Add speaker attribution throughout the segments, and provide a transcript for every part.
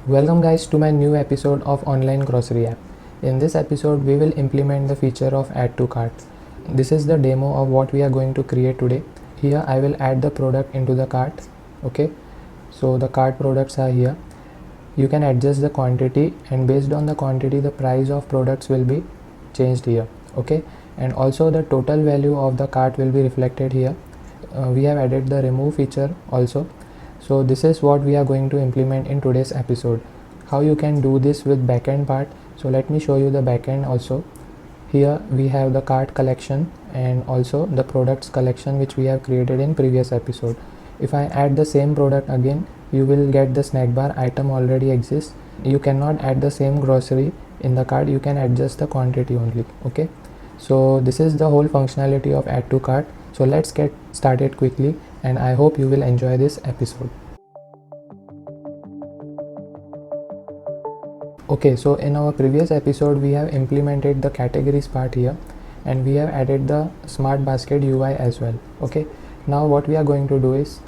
Speaker 1: Welcome guys to my new episode of online grocery app. In this episode we will implement the feature of add to cart. This is the demo of what we are going to create today. Here I will add the product into the cart. Okay, so the cart products are here. You can adjust the quantity, and based on the quantity the price of products will be changed here. Okay, and also the total value of the cart will be reflected here. We have added the remove feature also. So this is what we are going to implement in today's episode. How you can do this with backend part. So let me show you the backend also. Here we have the cart collection and also the products collection which we have created in previous episode. If I add the same product again, you will get the snack bar item already exists. You cannot add the same grocery in the cart, you can adjust the quantity only. Okay, so this is the whole functionality of add to cart. So let's get started quickly, and I hope you will enjoy this episode. Okay, so in our previous episode we have implemented the categories part here, and we have added the smart basket UI as well. Okay, now what we are going to do is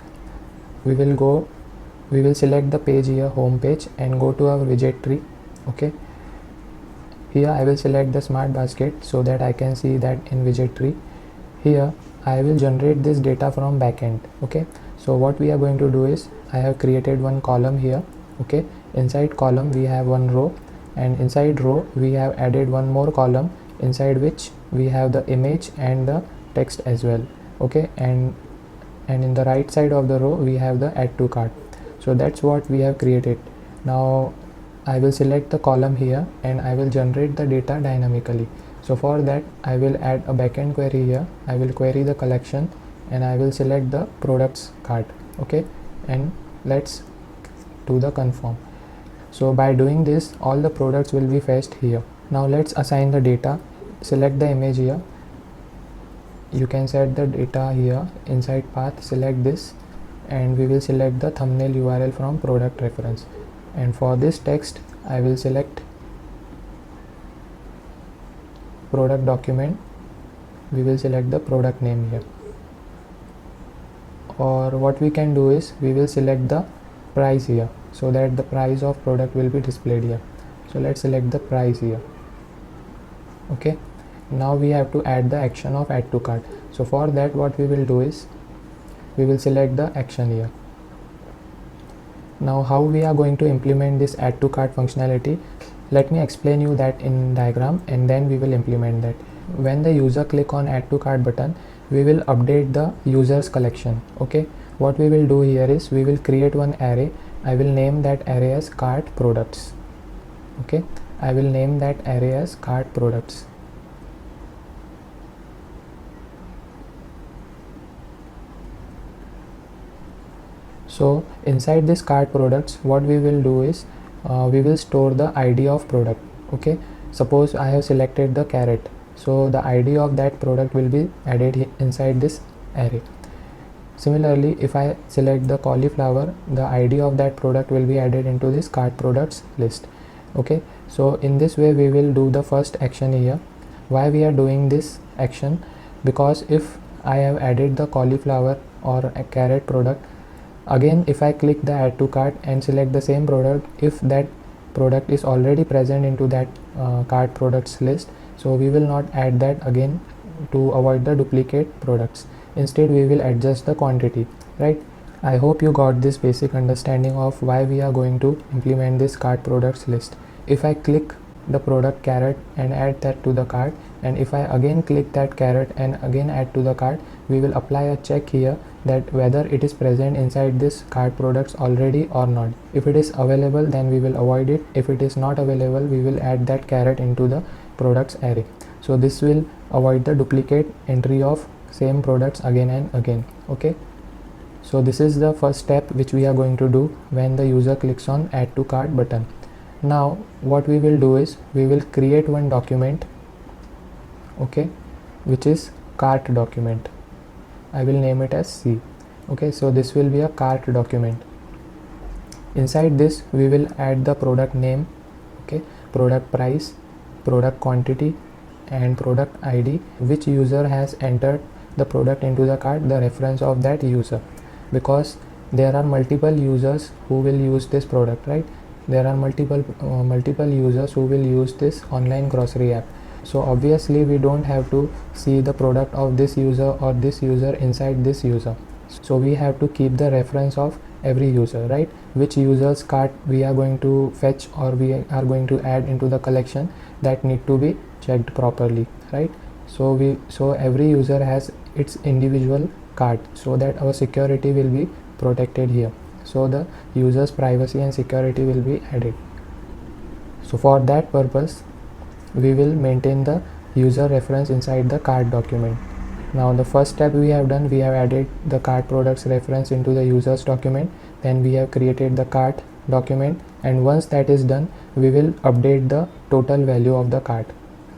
Speaker 1: we will select the page here, home page, and go to our widget tree. Okay, here I will select the smart basket so that I can see that in widget tree. Here I will generate this data from backend. Okay, so what we are going to do is I have created one column here. Okay, inside column we have one row, and inside row we have added one more column inside which we have the image and the text as well. Okay, and in the right side of the row we have the add to cart. So that's what we have created. Now I will select the column here and I will generate the data dynamically. So for that I will add a backend query here. I will query the collection and I will select the products cart. Okay, and let's do the confirm. So by doing this all the products will be fetched here. Now let's assign the data. Select the image here. You can set the data here inside path. Select this and we will select the thumbnail URL from product reference, and for this text I will select product document. We will select the product name here, or what we can do is we will select the price here so that the price of product will be displayed here. So let's select the price here. Okay, now we have to add the action of add to cart. So for that what we will do is we will select the action here. Now how we are going to implement this add to cart functionality, let me explain you that in diagram and then we will implement that. When the user click on add to cart button, we will update the users collection. Okay, what we will do here is we will create one array. I will name that array as cart products. Okay, I will name that array as cart products. So inside this cart products what we will do is we will store the ID of product. Okay, suppose I have selected the carrot, so the ID of that product will be added inside this array. Similarly, if I select the cauliflower, the ID of that product will be added into this cart products list. Okay, so in this way we will do the first action here. Why we are doing this action? Because if I have added the cauliflower or a carrot product, again if I click the add to cart and select the same product, if that product is already present into that cart products list, so we will not add that again to avoid the duplicate products. Instead we will adjust the quantity, right? I hope you got this basic understanding of why we are going to implement this cart products list. If I click the product carrot and add that to the cart, and if I again click that carrot and again add to the cart, we will apply a check here that whether it is present inside this cart products already or not. If it is available then we will avoid it. If it is not available we will add that carrot into the products array. So this will avoid the duplicate entry of same products again and again. Okay, so this is the first step which we are going to do when the user clicks on add to cart button. Now what we will do is we will create one document, okay, which is cart document. I will name it as C. Okay, so this will be a cart document. Inside this we will add the product name, okay, product price, product quantity, and product ID, which user has entered the product into the cart, the reference of that user, because there are multiple users who will use this product, right? there are multiple users who will use this online grocery app. So obviously we don't have to see the product of this user or this user inside this user. So we have to keep the reference of every user, right? Which user's cart we are going to fetch or we are going to add into the collection, that need to be checked properly, right? So every user has its individual cart, so that our security will be protected here. So the user's privacy and security will be added. So for that purpose we will maintain the user reference inside the cart document. Now the first step we have done, we have added the cart products reference into the users document, then we have created the cart document, and once that is done we will update the total value of the cart,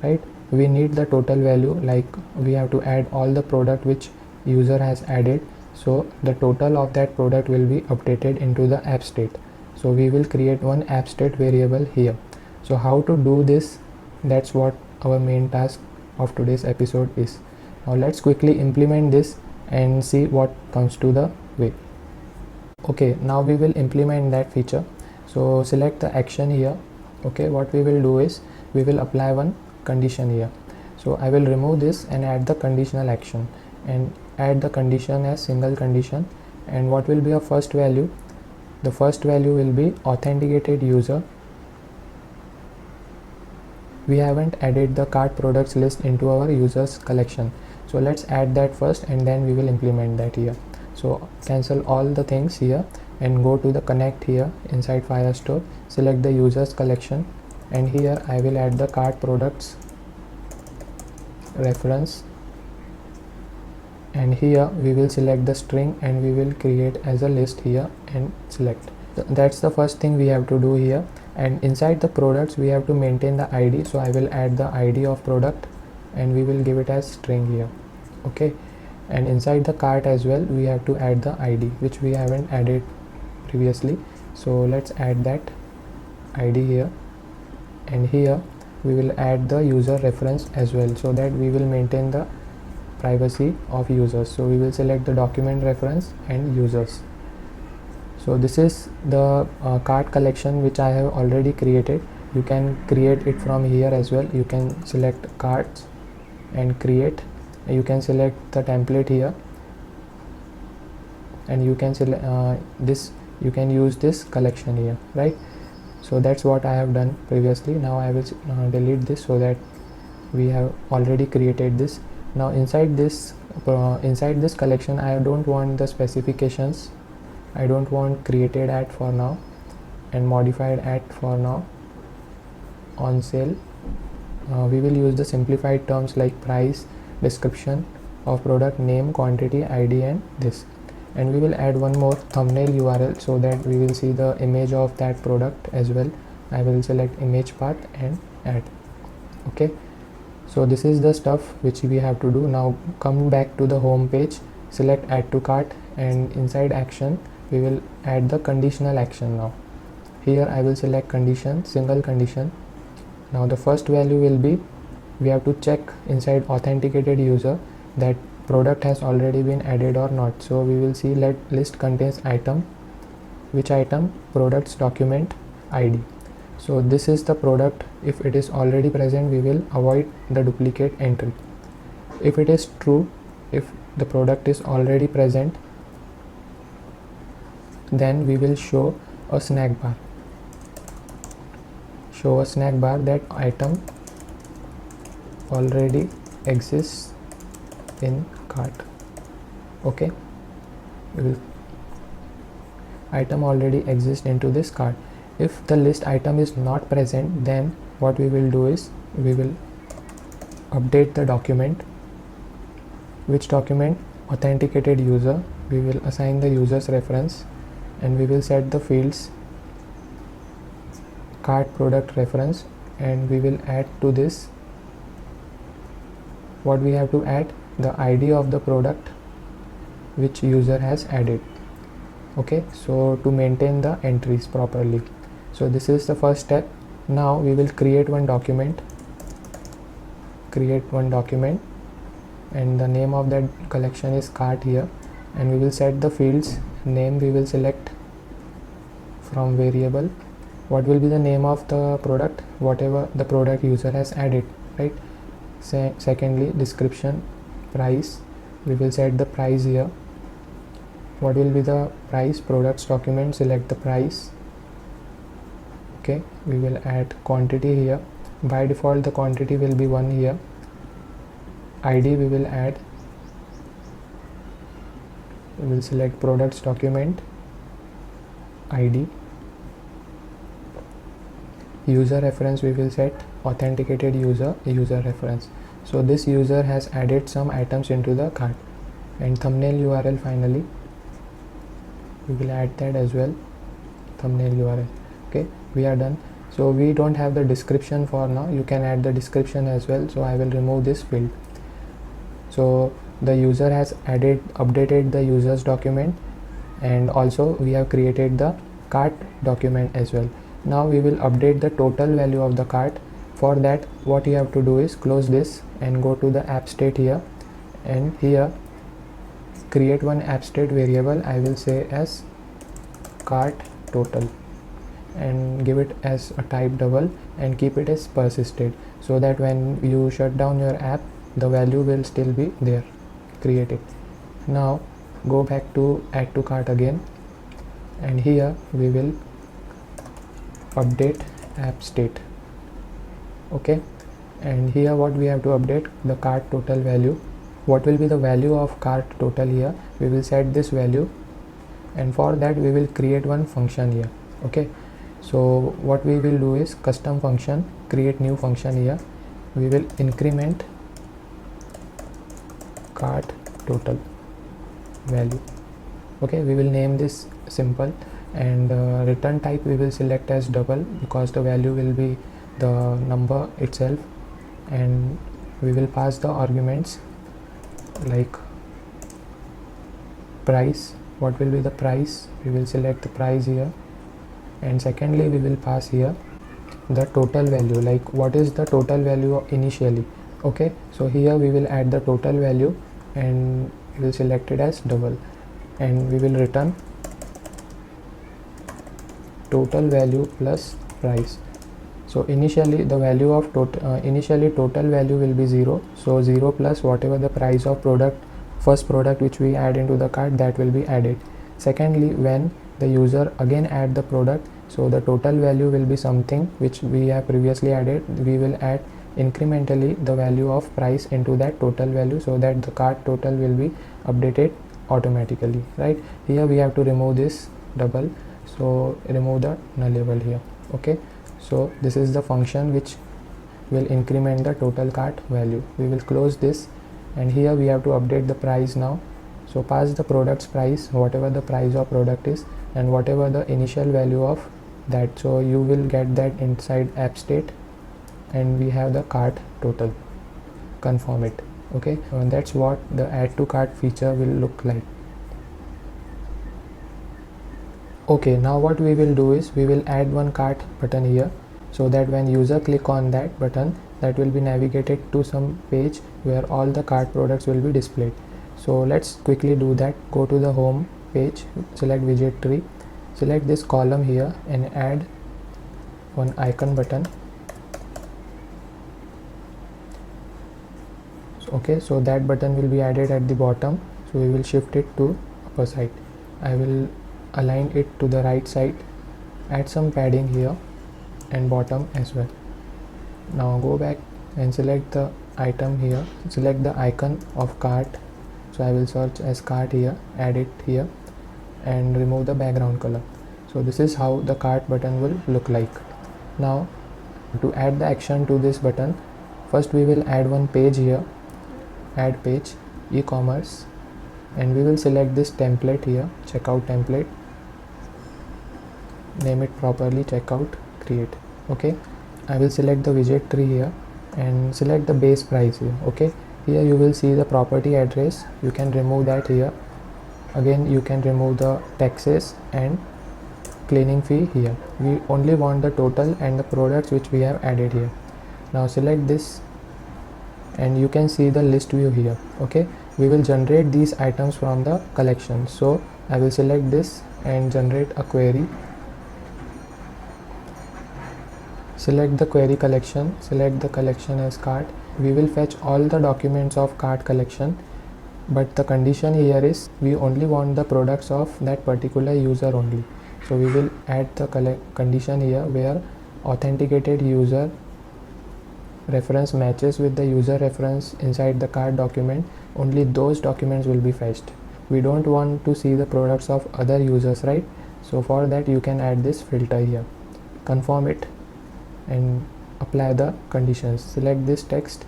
Speaker 1: right? We need the total value, like we have to add all the product which user has added, so the total of that product will be updated into the app state. So we will create one app state variable here. So how to do this, that's what our main task of today's episode is. Now let's quickly implement this and see what comes to the way. Okay, now we will implement that feature. So select the action here. Okay, what we will do is we will apply one condition here. So I will remove this and add the conditional action and add the condition as single condition. And what will be our first value? The first value will be authenticated user. We haven't added the cart products list into our users collection, so let's add that first and then we will implement that here. So cancel all the things here and go to the connect here inside Firestore, select the users collection, and here I will add the cart products reference, and here we will select the string and we will create as a list here and select. That's the first thing we have to do here. And inside the products we have to maintain the ID, so I will add the ID of product and we will give it as string here. Okay, and inside the cart as well we have to add the ID which we haven't added previously. So let's add that ID here, and here we will add the user reference as well, so that we will maintain the privacy of users. So we will select the document reference and users. So this is the cart collection which I have already created. You can create it from here as well. You can select carts and create. You can select the template here, and you can select this. You can use this collection here, right? So that's what I have done previously. Now I will delete this so that we have already created this. Now inside this collection I don't want the specifications. I don't want created at for now and modified at for now, on sale. We will use the simplified terms like price, description of product, name, quantity, ID, and this. And we will add one more thumbnail URL so that we will see the image of that product as well. I will select image path and add. Okay, so this is the stuff which we have to do. Now come back to the home page, select add to cart, and inside action we will add the conditional action. Now here I will select condition, single condition. Now the first value will be, we have to check inside authenticated user that product has already been added or not. So we will see let list contains item. Which item? Products document ID. So this is the product. If it is already present, we will avoid the duplicate entry. If it is true, if the product is already present, then we will show a snack bar. Show a snack bar that item already exists in cart. Okay, item already exists into this cart. If the list item is not present, then what we will do is we will update the document. Which document? Authenticated user. We will assign the user's reference and we will set the fields cart product reference, and we will add to this what we have to add, the ID of the product which user has added. Okay, so to maintain the entries properly. So this is the first step. Now we will create one document, and the name of that collection is cart here, and we will set the fields. Name we will select from variable, what will be the name of the product? Whatever the product user has added, right? Secondly, description, price, we will set the price here. What will be the price? Products document, select the price. Okay, we will add quantity here. By default the quantity will be 1 here. ID we will add, we will select products document, ID. User reference we will set authenticated user reference. So this user has added some items into the cart. And thumbnail URL, finally we will add that as well, thumbnail URL. Okay, we are done. So we don't have the description for now. You can add the description as well, so I will remove this field. So the user has updated the users document, and also we have created the cart document as well. Now we will update the total value of the cart. For that, what you have to do is close this and go to the app state here, and here create one app state variable. I will say as cart total and give it as a type double and keep it as persisted, so that when you shut down your app, the value will still be there, created. Now go back to add to cart again, and here we will update app state. Okay, and here what we have to update, the cart total value. What will be the value of cart total here? We will set this value, and for that we will create one function here. Okay, so what we will do is custom function, create new function here. We will increment cart total value. Okay, we will name this simple, and return type we will select as double, because the value will be the number itself, and we will pass the arguments like price. What will be the price? We will select the price here, and secondly we will pass here the total value, like what is the total value initially. Okay, so here we will add the total value and we will select it as double, and we will return total value plus price. So initially the value of total value will be 0, so 0 plus whatever the price of first product which we add into the cart, that will be added. Secondly, when the user again add the product, so the total value will be something which we have previously added. We will add incrementally the value of price into that total value, so that the cart total will be updated automatically, right? Here we have to remove this double, so remove the nullable here. Okay, so this is the function which will increment the total cart value. We will close this, and here we have to update the price now. So pass the product's price, whatever the price of product is, and whatever the initial value of that, so you will get that inside app state, and we have the cart total. Confirm it. Okay, and that's what the add to cart feature will look like. Okay, now what we will do is we will add one cart button here, so that when user click on that button, that will be navigated to some page where all the cart products will be displayed. So let's quickly do that. Go to the home page, select widget tree, select this column here and add one icon button. Okay, so that button will be added at the bottom, so we will shift it to upper side. I will align it to the right side, add some padding here, and bottom as well. Now go back and select the item here, select the icon of cart, so I will search as cart here, add it here, and remove the background color. So this is how the cart button will look like. Now to add the action to this button, first we will add one page here, add page, e-commerce, and we will select this template here, checkout template, name it properly, checkout, create. Okay, I will select the widget tree here and select the base price here. Okay, here you will see the property address, you can remove that here. Again you can remove the taxes and cleaning fee here. We only want the total and the products which we have added here. Now select this and you can see the list view here. Okay, we will generate these items from the collection, so I will select this and generate a query. select the query collection, select the collection as cart. We will fetch all the documents of cart collection, but the condition here is we only want the products of that particular user only. So we will add the condition here where authenticated user reference matches with the user reference inside the cart document. Only those documents will be fetched. We don't want to see the products of other users, right? So for that you can add this filter here, confirm it and apply the conditions. Select this text.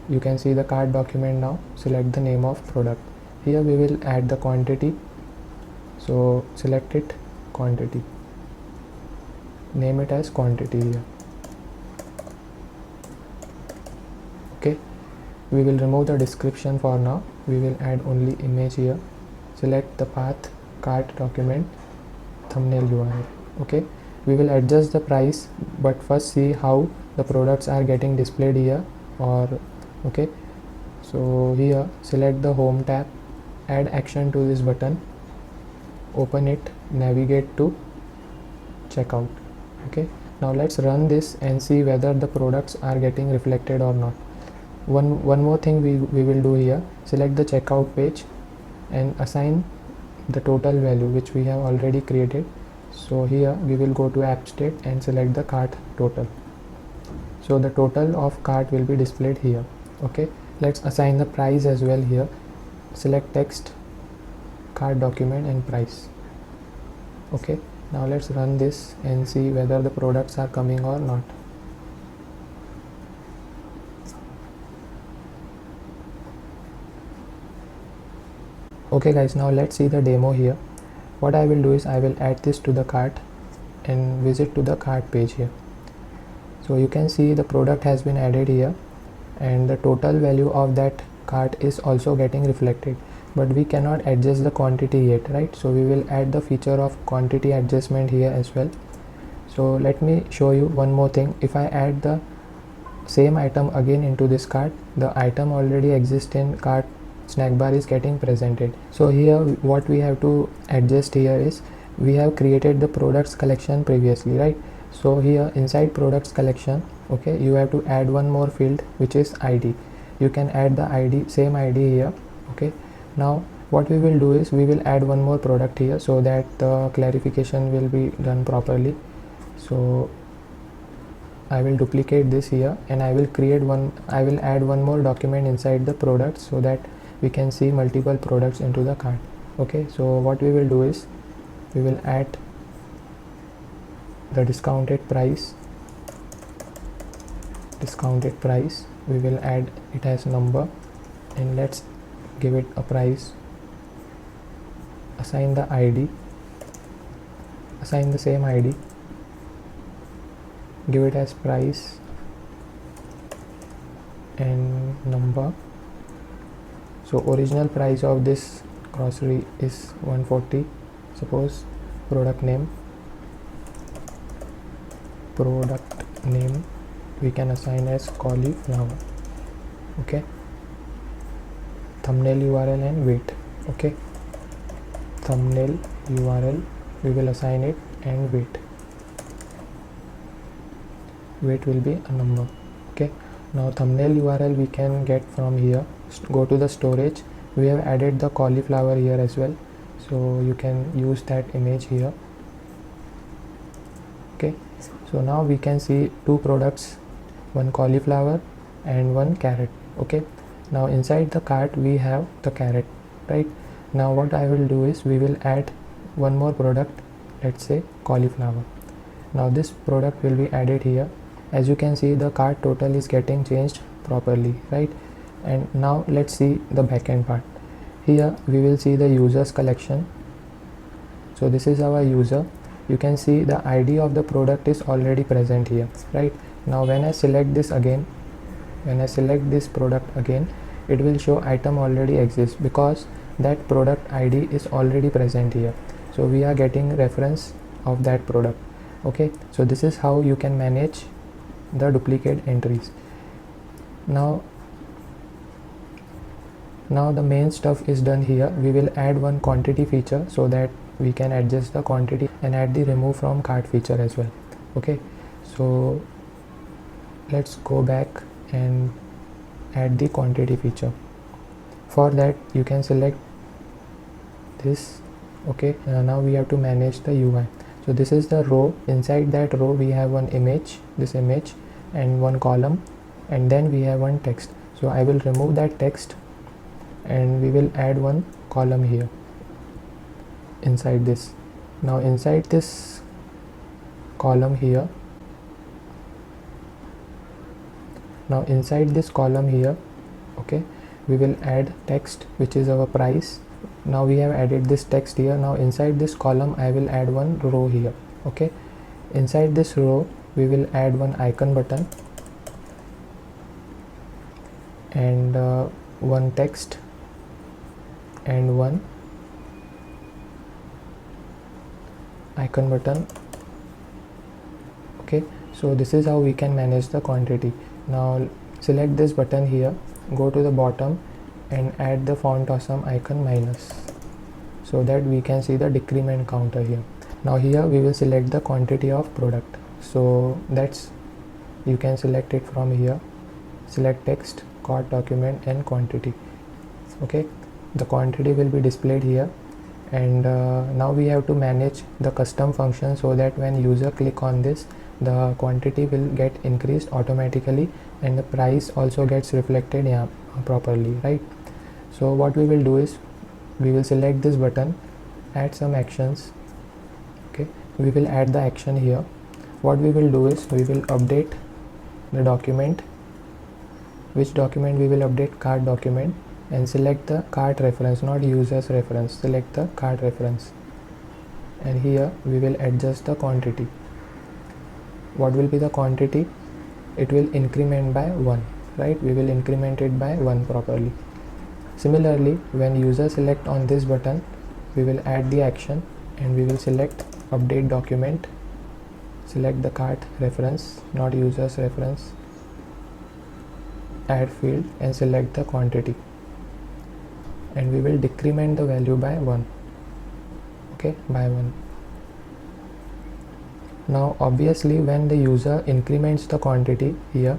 Speaker 1: You can see the cart document now. Select the name of product. Here we will add the quantity. So select it, quantity. Name it as quantity here. Okay. We will remove the description for now. We will add only image here. Select the path, cart document, thumbnail URL. Okay. We will adjust the price, but first see how the products are getting displayed here. Okay, so here select the home tab, add action to this button, open it, navigate to checkout. Okay, now let's run this and see whether the products are getting reflected or not. One more thing we will do here, select the checkout page and assign the total value which we have already created. So here we will go to app state and select the cart total. So the total of cart will be displayed here. Okay, let's assign the price as well here. Select text, cart document and price. Okay, now let's run this and see whether the products are coming or not. Okay guys, now let's see the demo here. What I will do is I will add this to the cart and visit to the cart page here. So you can see the product has been added here and the total value of that cart is also getting reflected, but we cannot adjust the quantity yet, right? So we will add the feature of quantity adjustment here as well. So let me show you one more thing. If I add the same item again into this cart, the item already exists in cart snack bar is getting presented. So here what we have to adjust here is we have created the products collection previously, right? So here inside products collection, okay, you have to add one more field which is ID. You can add the ID, same ID here. Okay, now what we will do is we will add one more product here so that the clarification will be done properly. So I will duplicate this here and I will add one more document inside the product so that we can see multiple products into the cart. Okay, so what we will do is we will add the discounted price. We will add it as number and let's give it a price. Assign the ID, assign the same ID, give it as price and number. So original price of this grocery is 140. Suppose product name we can assign as cauliflower. Okay, thumbnail URL and weight. Okay, thumbnail URL we will assign it and weight will be a number. Okay, now thumbnail URL we can get from here. Go to the storage. We have added the cauliflower here as well, so you can use that image here. Okay, so now we can see two products, one cauliflower and one carrot. Okay, now inside the cart we have the carrot, right? Now what I will do is we will add one more product, let's say cauliflower. Now this product will be added here. As you can see, the cart total is getting changed properly, right? And now let's see the backend part. Here we will see the users collection. So this is our user. You can see the ID of the product is already present here, right? Now when I select this product again, it will show item already exists because that product ID is already present here. So we are getting reference of that product. Okay, so this is how you can manage the duplicate entries. Now the main stuff is done here. We will add one quantity feature so that we can adjust the quantity and add the remove from cart feature as well. Okay, So let's go back and add the quantity feature. For that you can select this. Okay, now we have to manage the UI. So this is the row. Inside that row we have one image, this image, and one column, and then we have one text. So I will remove that text and we will add one column here inside this. Now inside this column here, okay, we will add text, which is our price. Now we have added this text here. Now inside this column I will add one row here. Okay, inside this row we will add one icon button and one text and one icon button. Okay, so this is how we can manage the quantity. Now select this button here, go to the bottom and add the font awesome icon minus, so that we can see the decrement counter here. Now here we will select the quantity of product, so that's, you can select it from here. Select text, cart document and quantity. Okay, the quantity will be displayed here. And now we have to manage the custom function, so that when user click on this, the quantity will get increased automatically and the price also gets reflected here properly, right? So what we will do is, we will select this button, add some actions. Okay, we will add the action here. What we will do is, we will update the document. Which document we will update? Cart document. And select the cart reference, not users reference. Select the cart reference, and here we will adjust the quantity. What will be the quantity? It will increment by 1, right? We will increment it by 1 properly. Similarly, when user select on this button, we will add the action and we will select update document. Select the cart reference, not users reference. Add field and select the quantity, and we will decrement the value by 1. Okay, by 1. Now obviously when the user increments the quantity here,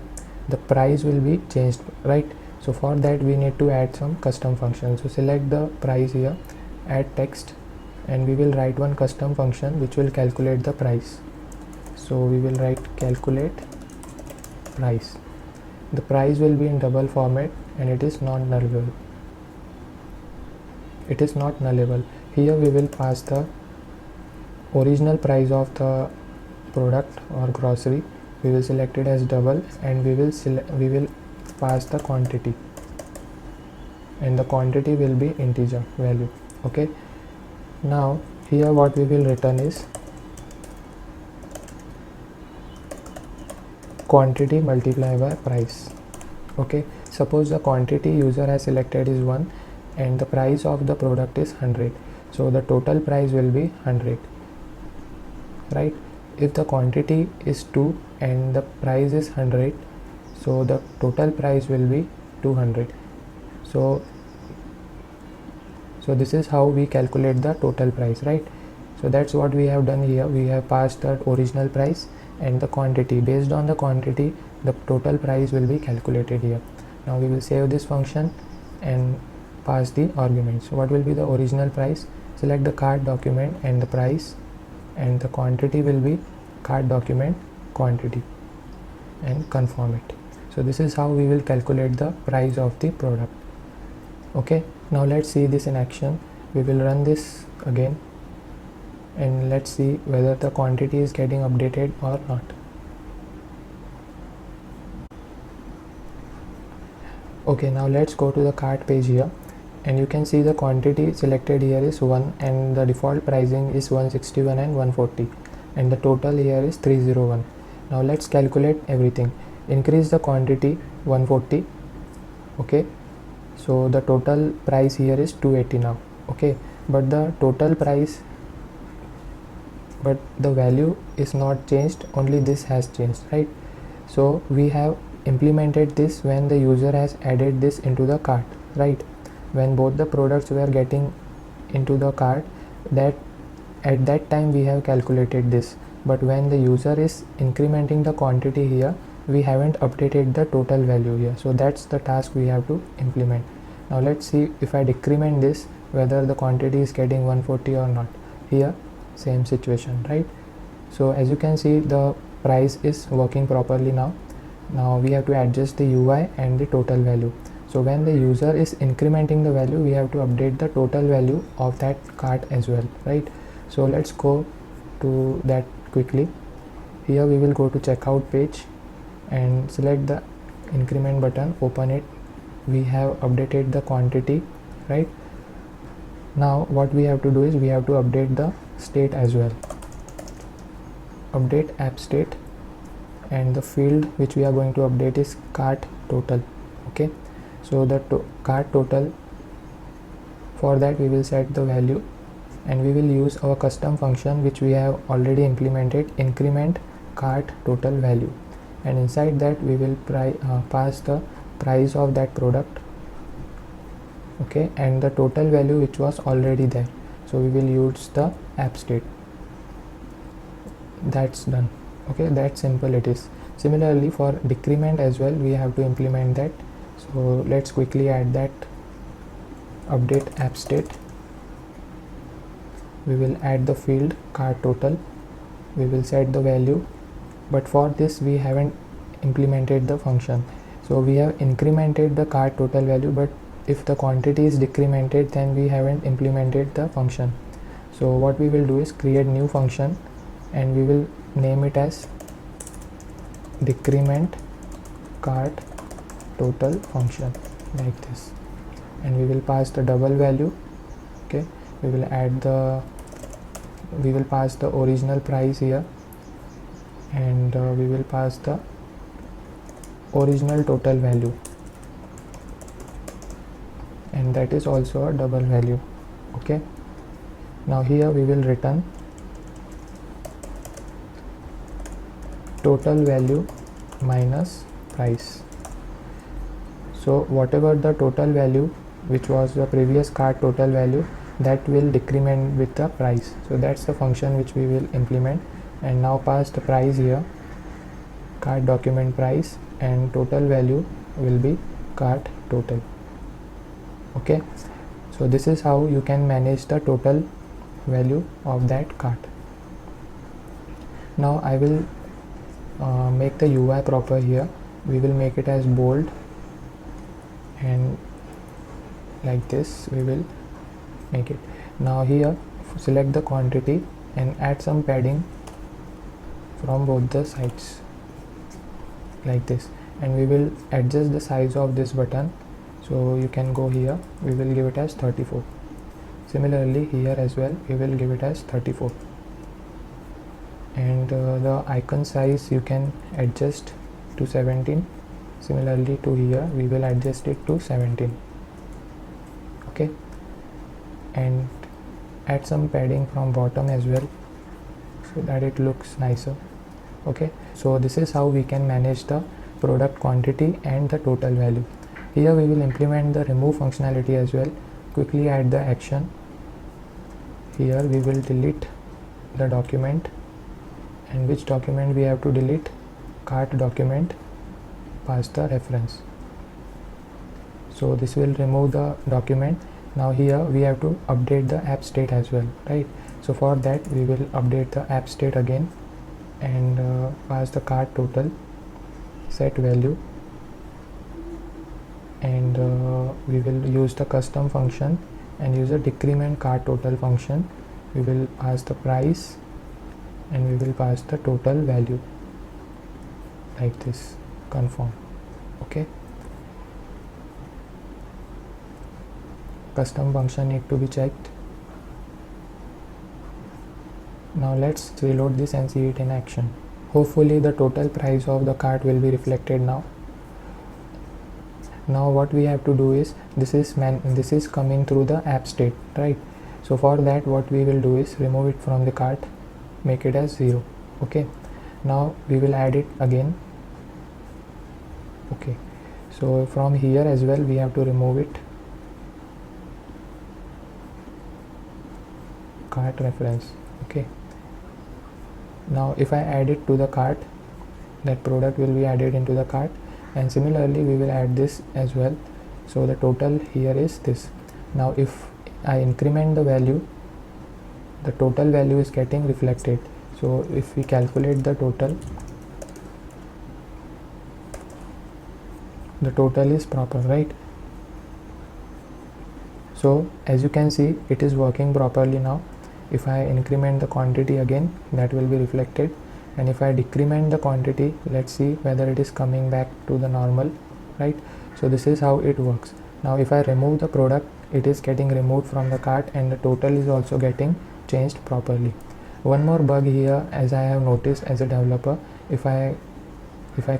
Speaker 1: the price will be changed, right? So for that we need to add some custom function. So select the price here, add text, and we will write one custom function which will calculate the price. So we will write calculate price. The price will be in double format and it is not nullable. It is not nullable. Here we will pass the original price of the product or grocery. We will select it as double, and we will pass the quantity, and the quantity will be integer value. Okay, now here what we will return is quantity multiplied by price. Okay, suppose the quantity user has selected is 1 and the price of the product is 100, so the total price will be 100, right? If the quantity is 2 and the price is 100, so the total price will be 200. So this is how we calculate the total price, right? So that's what we have done here. We have passed the original price and the quantity. Based on the quantity, the total price will be calculated here. Now we will save this function and pass the arguments. So what will be the original price? Select the cart document and the price, and the quantity will be cart document quantity, and confirm it. So this is how we will calculate the price of the product. Okay, now let's see this in action. We will run this again and let's see whether the quantity is getting updated or not. Okay, now let's go to the cart page here, and you can see the quantity selected here is 1 and the default pricing is 161 and 140, and the total here is 301. Now let's calculate everything. Increase the quantity 140. Okay, so the total price here is 280 now. Okay, but the total price, but the value is not changed, only this has changed, right? So we have implemented this when the user has added this into the cart, right? When both the products were getting into the cart, that at that time we have calculated this, but when the user is incrementing the quantity here, we haven't updated the total value here. So that's the task we have to implement. Now let's see if I decrement this, whether the quantity is getting 140 or not. Here same situation, right? So as you can see, the price is working properly now. Now we have to adjust the UI and the total value. So when the user is incrementing the value, we have to update the total value of that cart as well, right? So let's go to that quickly. Here we will go to checkout page and select the increment button, open it. We have updated the quantity, right? Now what we have to do is we have to update the state as well. Update app state, and the field which we are going to update is cart total. Okay, so the cart total, for that we will set the value, and we will use our custom function which we have already implemented, increment cart total value, and inside that we will pass the price of that product, okay, and the total value which was already there. So we will use the app state. That's done. Okay, that simple it is. Similarly for decrement as well, we have to implement that. So let's quickly add that. Update app state. We will add the field cart total. We will set the value, but for this we haven't implemented the function. So we have incremented the cart total value, but if the quantity is decremented, then we haven't implemented the function. So what we will do is create new function, and we will name it as decrement cart total function, like this, and we will pass the double value. Okay, we will pass the original price here, and we will pass the original total value, and that is also a double value. Okay, now here we will return total value minus price. So whatever the total value which was the previous cart total value, that will decrement with the price. So that's the function which we will implement, and now pass the price here, cart document price, and total value will be cart total. Okay, so this is how you can manage the total value of that cart. Now I will make the UI proper here. We will make it as bold, and like this we will make it. Now here select the quantity and add some padding from both the sides, like this, and we will adjust the size of this button. So you can go here, we will give it as 34. Similarly here as well we will give it as 34, and the icon size you can adjust to 17. Similarly to here we will adjust it to 17. Okay, and add some padding from bottom as well, so that it looks nicer. Okay, so this is how we can manage the product quantity and the total value. Here we will implement the remove functionality as well. Quickly add the action. Here we will delete the document, and which document we have to delete? Cart document. Pass the reference. So this will remove the document. Now here we have to update the app state as well, right? So for that we will update the app state again, and pass the cart total, set value, and we will use the custom function and use a decrement cart total function. We will pass the price, and we will pass the total value, like this, confirm. Okay, custom function need to be checked. Now let's reload this and see it in action. Hopefully the total price of the cart will be reflected now. Now what we have to do is, this is coming through the app state, right? So for that what we will do is remove it from the cart, make it as 0. Okay, now we will add it again. Okay, so from here as well we have to remove it, cart reference. Okay, Now if I add it to the cart, that product will be added into the cart, and similarly we will add this as well. So the total here is this. Now if I increment the value, the total value is getting reflected. So if we calculate the total is proper, right? So as you can see, it is working properly now. If I increment the quantity again, that will be reflected, and if I decrement the quantity, let's see whether it is coming back to the normal, right? So this is how it works. Now if I remove the product, it is getting removed from the cart, and the total is also getting changed properly. One more bug here, as I have noticed as a developer, if I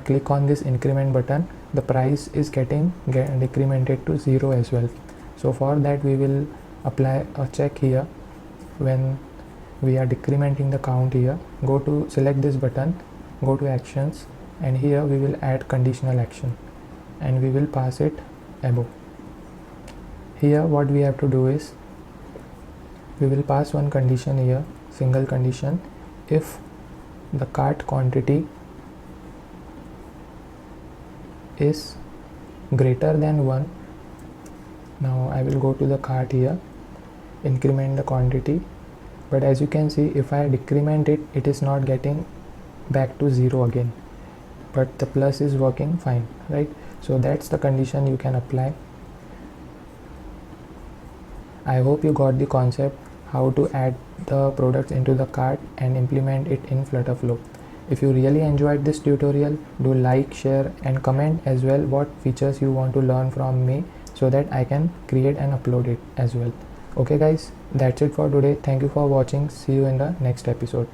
Speaker 1: click on this increment button, the price is getting decremented to 0 as well. So for that we will apply a check here. When we are decrementing the count here, go to select this button, go to actions, and here we will add conditional action, and we will pass it above. Here what we have to do is, we will pass one condition here, single condition. If the cart quantity is greater than 1, now I will go to the cart here, increment the quantity, but as you can see, if I decrement it, it is not getting back to 0 again, but the plus is working fine, right? So that's the condition you can apply. I hope you got the concept how to add the products into the cart and implement it in Flutterflow. If you really enjoyed this tutorial, do like, share and comment as well what features you want to learn from me, so that I can create and upload it as well. Okay guys, that's it for today. Thank you for watching. See you in the next episode.